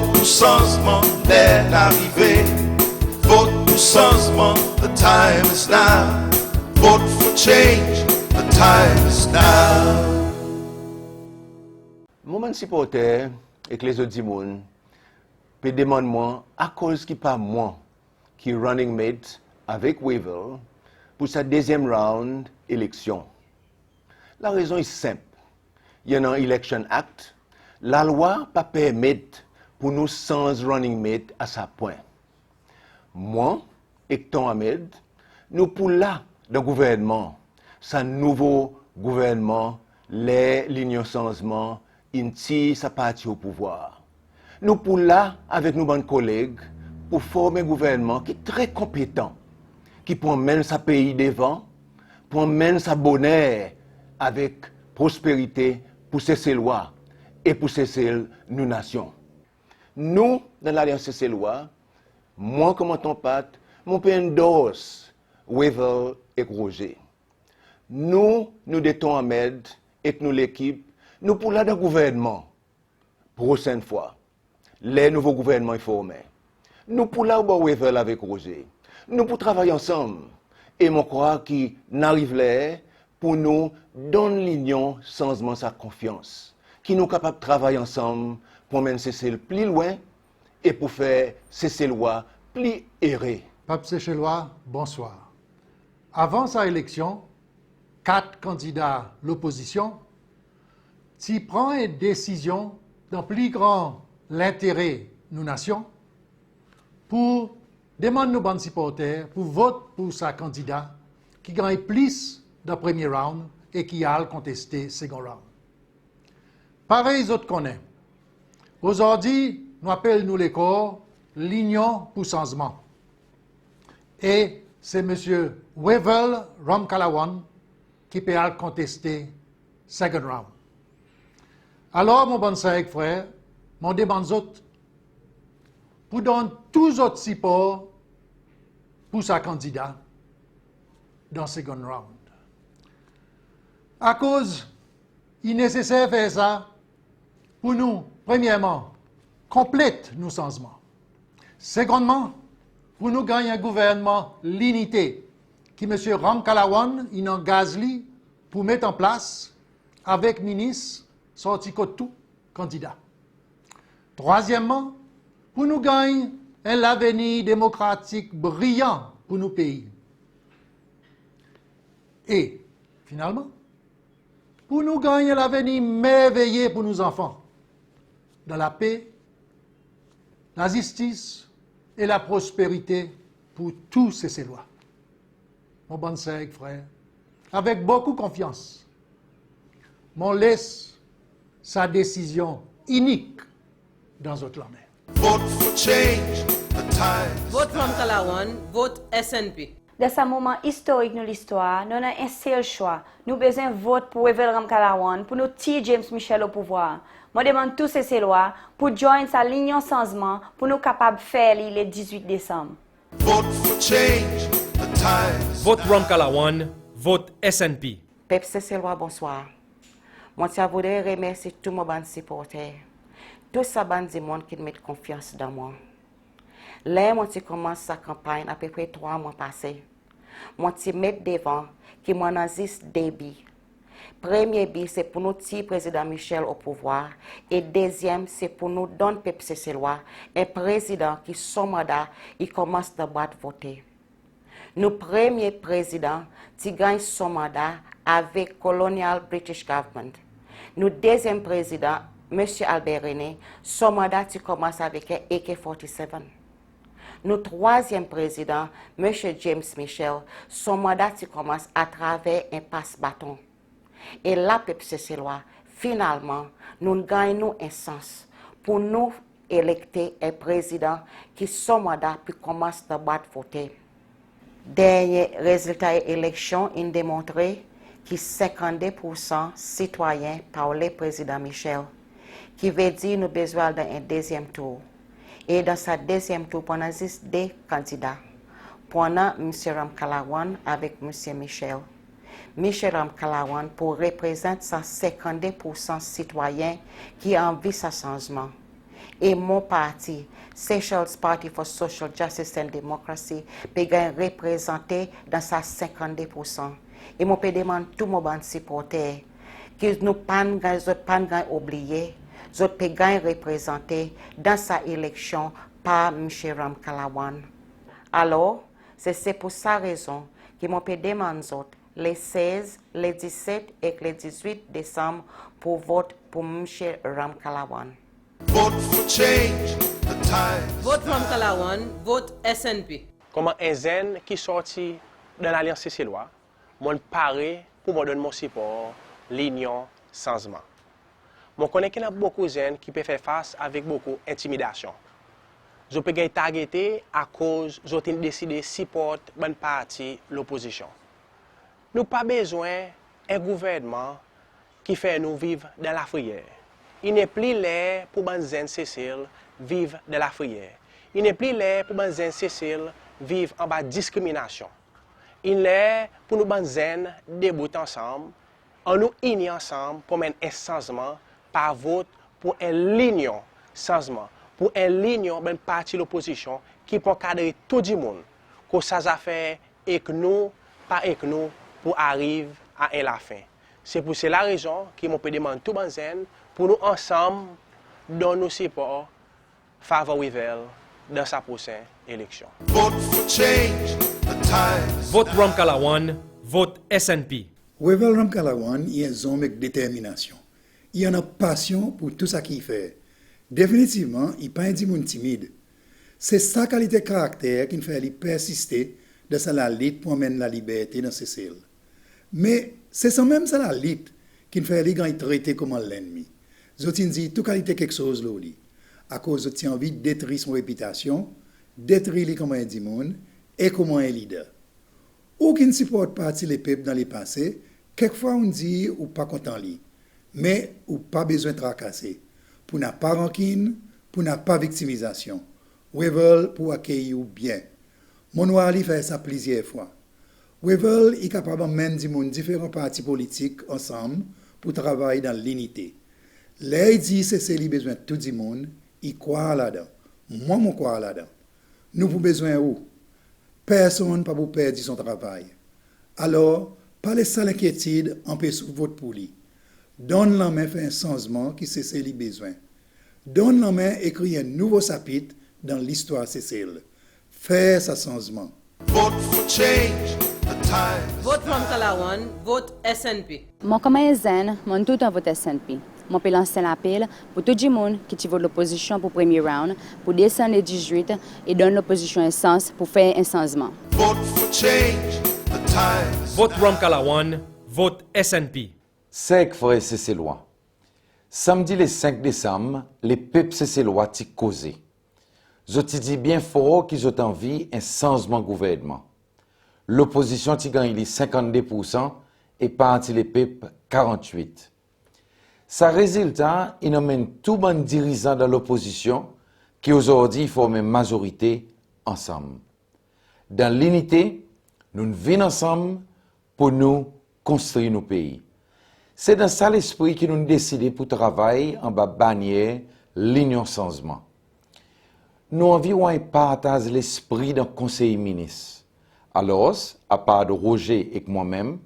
Vote pour changement, l'heure est arrivée. Vote pour changement, the time is now. Vote for change, the time is now. Mon supporter et que les autres monde peut demander moi à cause qui pas moi qui running mate avec Weevil pour sa deuxième round élection. La raison est simple. Il y a un Election Act. La loi pas permettre pour nous sans running mate à sa point. Moi et Tom Ahmed, nous pour là dans le gouvernement, ce nouveau gouvernement, l'union changement, inti sa partie au pouvoir. Nous pour là avec nos bons collègues pour former un gouvernement qui est très compétent, qui peut mener sa pays devant, pour mener sa bonheur avec prospérité pour cesser loi et pour cesser nos nations. Nous, dans l'Alliance cesser loi, moi comme ton pâte, mon père endorse Weevil et Roger. Nous détons Ahmed et nous l'équipe, nous pour là dans le gouvernement, prochaine fois, les nouveaux gouvernements formés. Nous pour là où Weevil avec Roger. Nous pour travailler ensemble. Et mon crois qui n'arrive là pour nous donner l'union changement sa confiance. Qui nous capables de travailler ensemble pour mener cesser plus loin et pour faire cesser loi plus erré. Pape Séchelois, bonsoir. Avant sa élection, 4 candidats l'opposition, s'y prend une décision dans plus grand l'intérêt de nos nations pour demander nos bons supporters pour voter pour sa candidat qui gagne plus dans le premier round et qui a contesté le second round. Pareil, les autres connaissent. Aujourd'hui, nous appelons les corps l'Union pour changement. Et c'est M. Weevil Ramkalawan qui peut contester le second round. Alors, mon bon frère, mon demande autres pour donner tous les autres supports pour sa candidat dans le second round. À cause, il est nécessaire de faire ça pour nous, premièrement, complète nos changements. Secondement, pour nous gagner un gouvernement l'unité qui M. Ramkalawan il engage pour mettre en place avec ministre sorti tout candidat. Troisièmement, pour nous gagner un avenir démocratique brillant pour nos pays. Et, finalement, pour nous gagner l'avenir merveilleux pour nos enfants, dans la paix, la justice et la prospérité pour tous ces lois. Mon bon frère, avec beaucoup de confiance, mon laisse sa décision unique dans votre main. Vote for change, the time is Vote now. Ramkalawan, vote SNP. Dans ce moment historique de l'histoire, nous avons un seul choix. Nous avons besoin de vote pour Weevil Ramkalawan, pour nous tirer James Michel au pouvoir. Je demande tous ces lois pour joindre sa ligne en changement pour nous capables de faire le 18 décembre. Vote for change, the time is Vote Ramkalawan, vote SNP. Pep Cécile, bonsoir. Moi, je voudrais remercier tous mes bons supporters, tous ces bons monde qui mettent confiance dans moi. Là, moi, je commence sa campagne à peu près 3 mois passés. Moi, je mets devant qui m'en a 10 débits. Premier but, c'est pour nous tirer le président Michel au pouvoir. Et deuxième, c'est pour nous donner Pep Cécile, un président qui, son mandat, il commence à voter. Nous, premier président, qui gagne son mandat avec Colonial British Government. Nous, deuxième président, M. Albert René, son mandat qui commence avec un AK-47. Nous, troisième président, M. James Michel, son mandat qui commence à travers un passe-bâton. Et là, Pep Cécile, finalement, nous gagnons un sens pour nous électer un président qui, son mandat, puis commence à voter. Dernier résultat de l'élection, il démontré que 52% citoyens parlaient président Michel, qui veut dire nous besoin d'un deuxième tour. Et dans ce deuxième tour, on a juste 2 candidats. Pendant M. Ramkalawan avec M. Michel. Michel Ramkalawan pour représenter 52% citoyens qui ont envie ce changement. Et mon parti, Seychelles Party for Social Justice and Democracy, peut représenter dans sa 52%. Et mon peut demander tout mon bande supporter que nous pas oublier, nous peut représenter dans sa élection par M. Ram Kalawan. Alors, c'est pour sa raison que mon peut demander les 16, les 17 et les 18 décembre pour vote pour M. Ram Kalawan. Vote for change, the time is Vote Ram Kalawan, vote SNP. Comme un zen qui sorti de l'Alliance Cécillois, mon paré pour me donner mon support, l'union, changement. Je connais qu'il y a beaucoup de jeunes qui peuvent faire face avec beaucoup d'intimidation. Je peux être targeté à cause de décidé de supporter une partie l'opposition. Nous n'avons pas besoin d'un gouvernement qui fait nous vivre dans la frayeur. Il n'est plus l'air pour les jeunes Cécile vivre dans la frayeur. Il n'est plus l'air pour les jeunes Cécile vivre en bas de discrimination. Il est pour nous jeunes débouter ensemble, en nous unis ensemble pour mener un changement par vote pour une ligne changement, pour une ligne d'une partie de l'opposition qui peut cadrer tout le monde, que ça a fait avec nous, pas avec nous, pour arriver à la fin. C'est pour la raison que je peux demander tout le monde pour nous ensemble donner nos support favorable dans sa prochaine élection. vote for change, the time is Vote Ram Kalawan, vote SNP. Wevel Ram Kalawan, il est un homme avec détermination. Il en a passion pour tout ça qu'il fait. Définitivement, il n'est pas un monde timide. C'est sa qualité de caractère qui fait lui persister dans sa lutte pour amener la liberté dans ses cells. Mais c'est sans même ça la lutte qui fait lui traiter comme l'ennemi. Zotin dit toute qualité quelque chose là. À cause de envie de détruire son réputation, détruire lui comme un monde et comme un leader. Ou qui ne supporte pas les peuples dans les passés, quelquefois on dit ou pas content lui, mais ou pas besoin de tracasser. Pour n'a pas rancune, pour n'a pas victimisation. Wevel pour accueillir bien. Mon noir lui fait ça plusieurs fois. Wevel est capable de mener du monde différents partis politiques ensemble pour travailler dans l'unité. Là, il dit que c'est besoin de tout le monde, il croit là-dedans. Moi, je crois là-dedans. Nous avons besoin où? Personne ne peut pas perdre son travail. Alors, pas les seules inquiétudes empêchent vote pour lui. Donne la main fait un changement qui c'est lui besoin. Donne la main écrit un nouveau chapitre dans l'histoire Cécile. Faire ce changement. vote for change, the time is Vote Ram Kalawan, vote SNP. Moi, comme un zen, je tout en vote SNP. Je peux lancer l'appel pour tout le monde qui vote l'opposition pour le premier round, pour descendre les 18 et donner l'opposition un sens pour faire un changement. vote for change, the time is Vote Ram Kalawan, vote SNP. 5 frères Cécillois. Samedi le 5 décembre, les peuples Cécillois t'y causé. Je t'y dis bien fort qu'ils ont envie un changement de gouvernement. L'opposition t'y gagne les 52% et parti les peuples 48%. Ça résultat, il emmène tout bon dirigeant dans l'opposition qui aujourd'hui forment une majorité ensemble. Dans l'unité, nous venons ensemble pour nous construire nos pays. C'est dans ça l'esprit que nous décidons pour travailler en bas bannière l'union changement. Nous envions partage l'esprit d'un conseil ministre. Alors, à part de Roger et moi-même,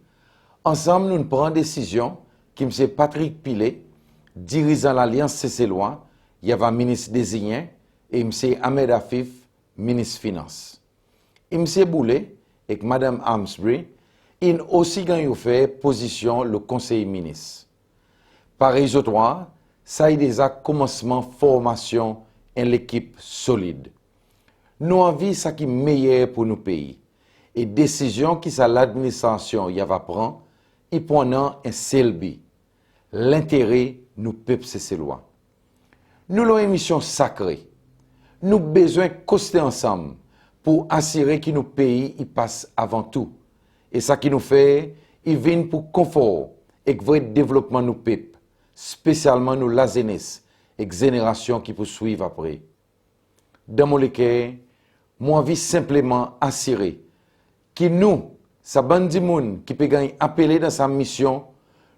ensemble nous prenons décision qui M. Patrick Pilet, dirigeant l'Alliance Cécillois, il y avait ministre désigné, et M. Ahmed Afif, ministre Finances. Et M. Boulet et Mme Armsbury, ils ont aussi fait position le conseil ministre. Pareil aux trois, ça a déjà commencement formation en l'équipe solide. Nous envie ça qui est meilleur pour nos pays. Et décision qui ça l'administration y va prendre, y prenant un seul but. L'intérêt nous peuples cécillois. Nous avons une mission sacrée. Nous avons besoin de coster ensemble pour assurer que nos pays y passent avant tout. Et ça qui nous fait, il vient pour confort et vrai développement nos peuples, spécialement nous la jeunesse et génération qui poursuivent après. Dans mon cœur, moi envie simplement assurer que nous, sa bande de monde qui peut gagner appelé dans sa mission,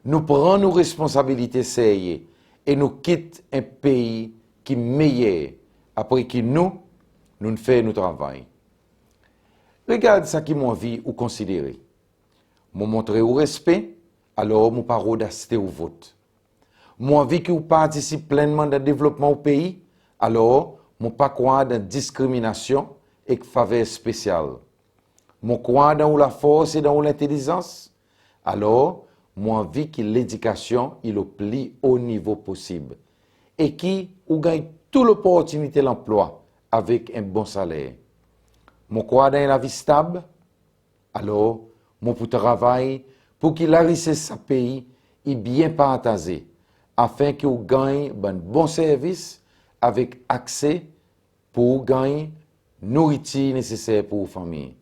nous prenons nos responsabilités sérieuses et nous quittons un pays qui meilleur après que nous faisons notre travail. Regarde ça qui m'a envie ou considérer. Moi montrer au respect, alors mon pas d'assister au vote. Moi envie que vous participez pleinement dans le développement au pays, alors mon pas croire dans discrimination et faveur spéciale. Mon croire dans la force et dans l'intelligence, alors moi envie que l'éducation est le plus haut niveau possible et qui ou gagne toute l'opportunité de l'emploi avec un bon salaire. Mon croire dans la vie stable, alors mon pour travail pour qu'il arrive sa pays est bien partagé afin qu'il gagne un bon service avec accès pour gagner nourriture nécessaire pour la famille.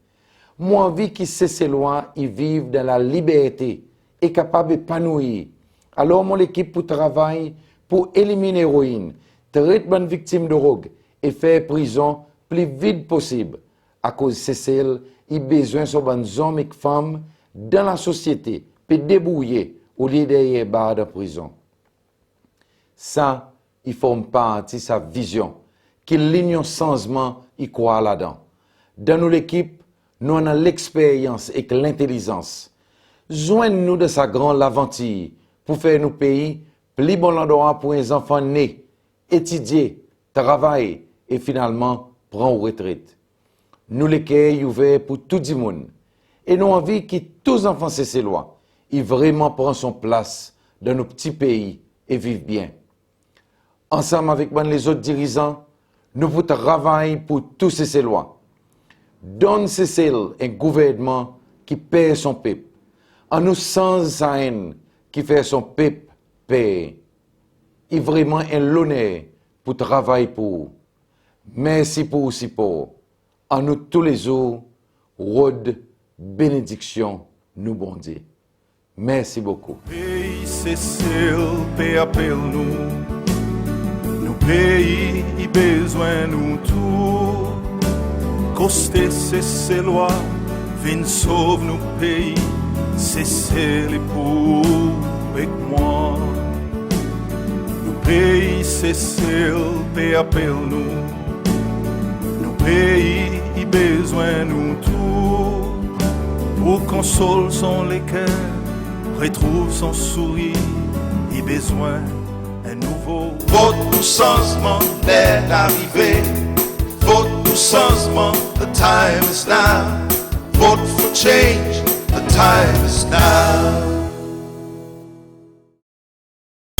Moi envie que ces lois y vivent dans la liberté et capable d'épanouir. Alors mon équipe pour travailler pour éliminer l'héroïne, traiter bonne victime de drogue et faire prison plus vite possible. À cause de celle, il a besoin de bonnes hommes et femmes dans la société pour débrouiller au lieu d'être barre de prison. Ça, il forme partie de sa vision, que l'union changement, il croit là-dedans. Dans notre équipe, nous avons l'expérience et l'intelligence. Joignez-nous de sa grande aventure pour faire nos pays plus bon endroit pour les enfants nés, étudier, travailler et finalement prendre retraite. Nous les cœurs ouverts pour tout le monde. Et nous avons envie que tous les enfants cécélois ils vraiment prennent son place dans nos petits pays et vivent bien. Ensemble avec les autres dirigeants, nous vous travaillons pour tous ces cécélois. Donne Cécile un gouvernement qui paie son peuple. En nous sans sa haine qui fait son peuple payer. Il vraiment un l'honneur pour travailler pour. Merci pour aussi pour. En nous tous les jours, rôde bénédiction nous bon Dieu. Merci beaucoup. Pays Cécile, paix appelle nous. Nous pays, y besoin nous tout. Costé ces lois, viens sauve nos pays. Cécile pour avec moi. Nous pays Cécile, paix appelle nous. Nous pays, y besoin nous tout. Pour console son les cœurs, retrouve son sourire, y besoin un nouveau. Votre changement est arrivé. Votre changement, the time is now. Vote for change, the time is now.